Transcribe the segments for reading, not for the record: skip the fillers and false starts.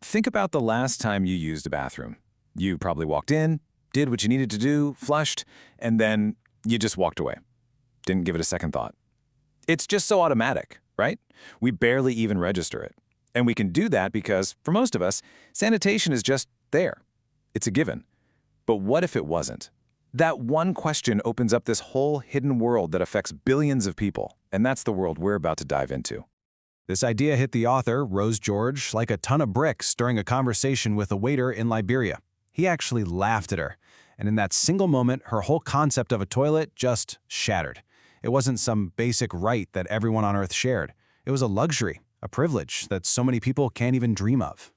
Think about the last time you used a bathroom. You probably walked in, did what you needed to do, flushed, and then you just walked away. Didn't give it a second thought. It's just so automatic, right? We barely even register it. And we can do that because, for most of us, sanitation is just there. It's a given. But what if it wasn't? That one question opens up this whole hidden world that affects billions of people, and that's the world we're about to dive into. This idea hit the author, Rose George, like a ton of bricks during a conversation with a waiter in Liberia. He actually laughed at her, and in that single moment, her whole concept of a toilet just shattered. It wasn't some basic right that everyone on Earth shared. It was a luxury, a privilege that so many people can't even dream of.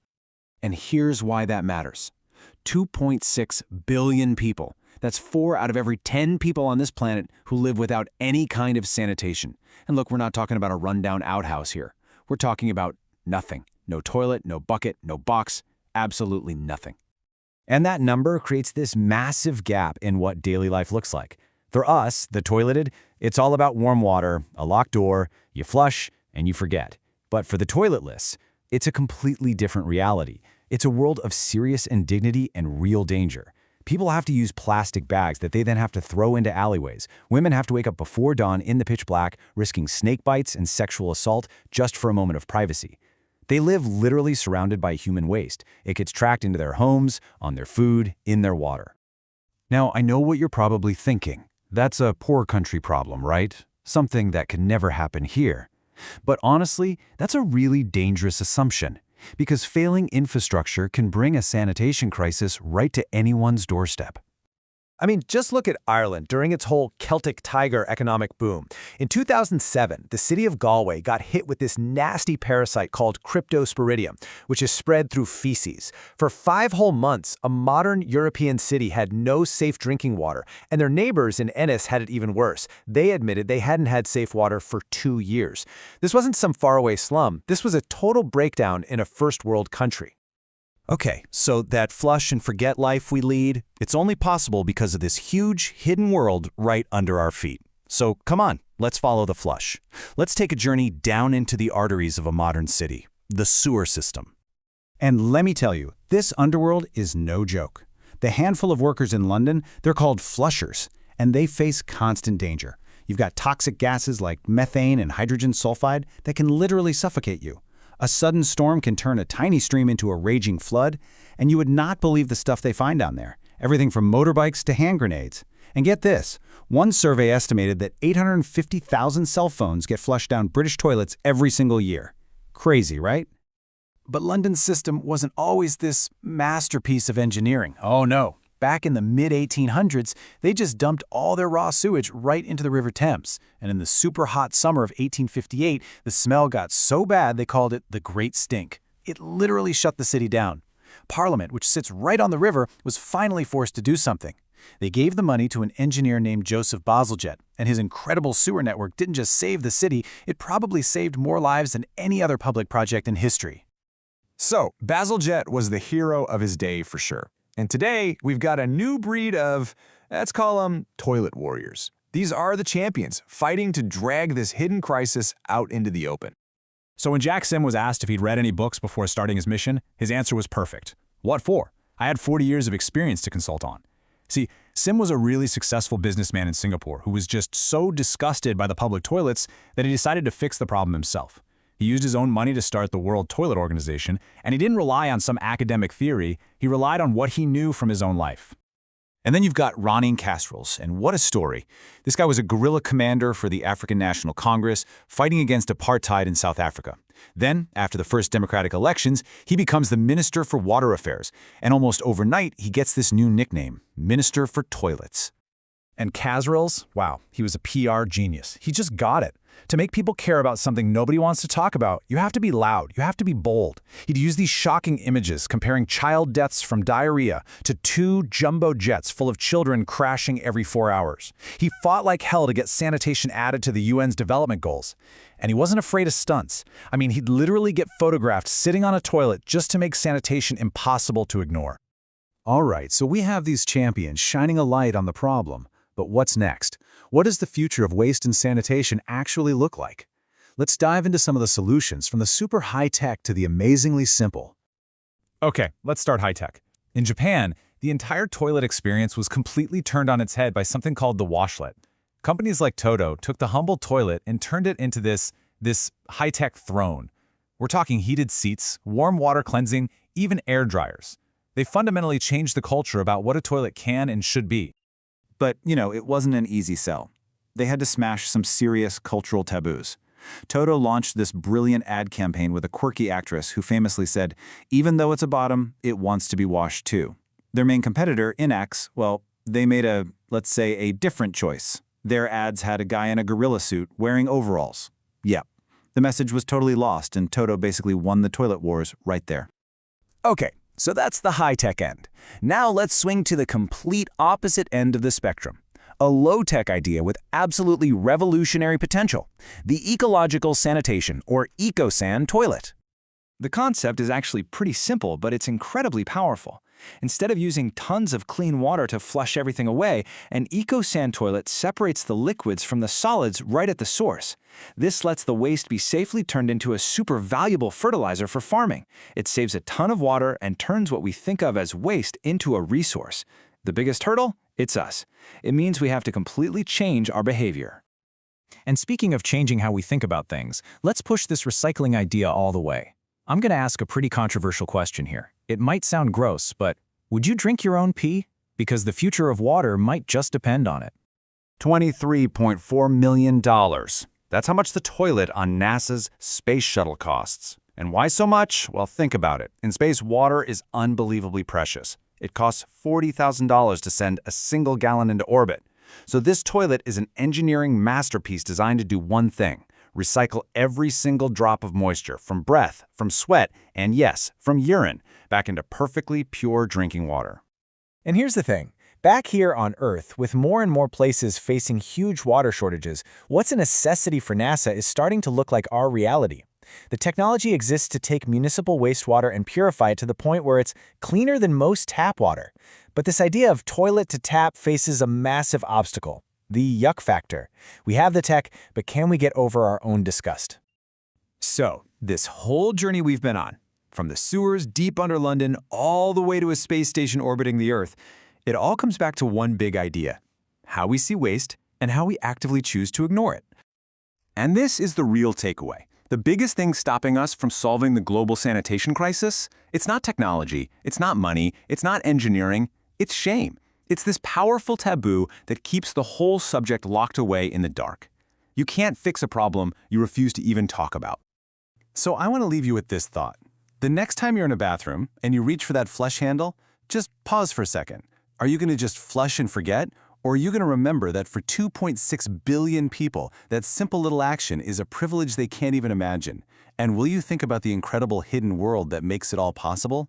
And here's why that matters. 2.6 billion people. That's 4 out of every 10 people on this planet who live without any kind of sanitation. And look, we're not talking about a rundown outhouse here. We're talking about nothing. No toilet, no bucket, no box, absolutely nothing. And that number creates this massive gap in what daily life looks like. For us, the toileted, it's all about warm water, a locked door, you flush, and you forget. But for the toiletless, it's a completely different reality. It's a world of serious indignity and real danger. People have to use plastic bags that they then have to throw into alleyways. Women have to wake up before dawn in the pitch black, risking snake bites and sexual assault just for a moment of privacy. They live literally surrounded by human waste. It gets tracked into their homes, on their food, in their water. Now, I know what you're probably thinking. That's a poor country problem, right? Something that can never happen here. But honestly, that's a really dangerous assumption, because failing infrastructure can bring a sanitation crisis right to anyone's doorstep. I mean, just look at Ireland during its whole Celtic Tiger economic boom. In 2007, the city of Galway got hit with this nasty parasite called Cryptosporidium, which is spread through feces. For 5 whole months, a modern European city had no safe drinking water, and their neighbors in Ennis had it even worse. They admitted they hadn't had safe water for 2 years. This wasn't some faraway slum. This was a total breakdown in a first world country. Okay, so that flush and forget life we lead, it's only possible because of this huge, hidden world right under our feet. So come on, let's follow the flush. Let's take a journey down into the arteries of a modern city, the sewer system. And let me tell you, this underworld is no joke. The handful of workers in London, they're called flushers, and they face constant danger. You've got toxic gases like methane and hydrogen sulfide that can literally suffocate you. A sudden storm can turn a tiny stream into a raging flood, and you would not believe the stuff they find down there. Everything from motorbikes to hand grenades. And get this, one survey estimated that 850,000 cell phones get flushed down British toilets every single year. Crazy, right? But London's system wasn't always this masterpiece of engineering. Oh no. Back in the mid-1800s, they just dumped all their raw sewage right into the River Thames. And in the super hot summer of 1858, the smell got so bad they called it the Great Stink. It literally shut the city down. Parliament, which sits right on the river, was finally forced to do something. They gave the money to an engineer named Joseph Bazalgette, and his incredible sewer network didn't just save the city, it probably saved more lives than any other public project in history. So, Bazalgette was the hero of his day for sure. And today, we've got a new breed of, let's call them, toilet warriors. These are the champions, fighting to drag this hidden crisis out into the open. So when Jack Sim was asked if he'd read any books before starting his mission, his answer was perfect. What for? I had 40 years of experience to consult on. See, Sim was a really successful businessman in Singapore who was just so disgusted by the public toilets that he decided to fix the problem himself. He used his own money to start the World Toilet Organization, and he didn't rely on some academic theory, he relied on what he knew from his own life. And then you've got Ronnie Castrolls, and what a story. This guy was a guerrilla commander for the African National Congress, fighting against apartheid in South Africa. Then, after the first democratic elections, he becomes the Minister for Water Affairs, and almost overnight, he gets this new nickname, Minister for Toilets. And Castrolls, wow, he was a PR genius. He just got it. To make people care about something nobody wants to talk about, you have to be loud, you have to be bold. He'd use these shocking images comparing child deaths from diarrhea to 2 jumbo jets full of children crashing every 4 hours. He fought like hell to get sanitation added to the UN's development goals. And he wasn't afraid of stunts. I mean, he'd literally get photographed sitting on a toilet just to make sanitation impossible to ignore. All right, so we have these champions shining a light on the problem. But what's next? What does the future of waste and sanitation actually look like? Let's dive into some of the solutions from the super high-tech to the amazingly simple. Okay, let's start high-tech. In Japan, the entire toilet experience was completely turned on its head by something called the washlet. Companies like Toto took the humble toilet and turned it into this high-tech throne. We're talking heated seats, warm water cleansing, even air dryers. They fundamentally changed the culture about what a toilet can and should be. But, it wasn't an easy sell. They had to smash some serious cultural taboos. Toto launched this brilliant ad campaign with a quirky actress who famously said, "Even though it's a bottom, it wants to be washed too." Their main competitor, Inax, well, they made let's say, a different choice. Their ads had a guy in a gorilla suit wearing overalls. Yep. The message was totally lost, and Toto basically won the toilet wars right there. Okay, so that's the high-tech end. Now let's swing to the complete opposite end of the spectrum. A low-tech idea with absolutely revolutionary potential. The ecological sanitation, or EcoSan toilet. The concept is actually pretty simple, but it's incredibly powerful. Instead of using tons of clean water to flush everything away, an EcoSan toilet separates the liquids from the solids right at the source. This lets the waste be safely turned into a super valuable fertilizer for farming. It saves a ton of water and turns what we think of as waste into a resource. The biggest hurdle? It's us. It means we have to completely change our behavior. And speaking of changing how we think about things, let's push this recycling idea all the way. I'm going to ask a pretty controversial question here. It might sound gross, but would you drink your own pee? Because the future of water might just depend on it. $23.4 million. That's how much the toilet on NASA's space shuttle costs. And why so much? Well, think about it. In space, water is unbelievably precious. It costs $40,000 to send a single gallon into orbit. So this toilet is an engineering masterpiece designed to do one thing: recycle every single drop of moisture from breath, from sweat, and yes, from urine, back into perfectly pure drinking water. And here's the thing. Back here on Earth, with more and more places facing huge water shortages, what's a necessity for NASA is starting to look like our reality. The technology exists to take municipal wastewater and purify it to the point where it's cleaner than most tap water. But this idea of toilet to tap faces a massive obstacle: the yuck factor. We have the tech, but can we get over our own disgust? So, this whole journey we've been on, from the sewers deep under London all the way to a space station orbiting the Earth, it all comes back to one big idea: how we see waste and how we actively choose to ignore it. And this is the real takeaway. The biggest thing stopping us from solving the global sanitation crisis, it's not technology, it's not money, it's not engineering, it's shame. It's this powerful taboo that keeps the whole subject locked away in the dark. You can't fix a problem you refuse to even talk about. So I want to leave you with this thought. The next time you're in a bathroom and you reach for that flush handle, just pause for a second. Are you going to just flush and forget? Or are you going to remember that for 2.6 billion people, that simple little action is a privilege they can't even imagine? And will you think about the incredible hidden world that makes it all possible?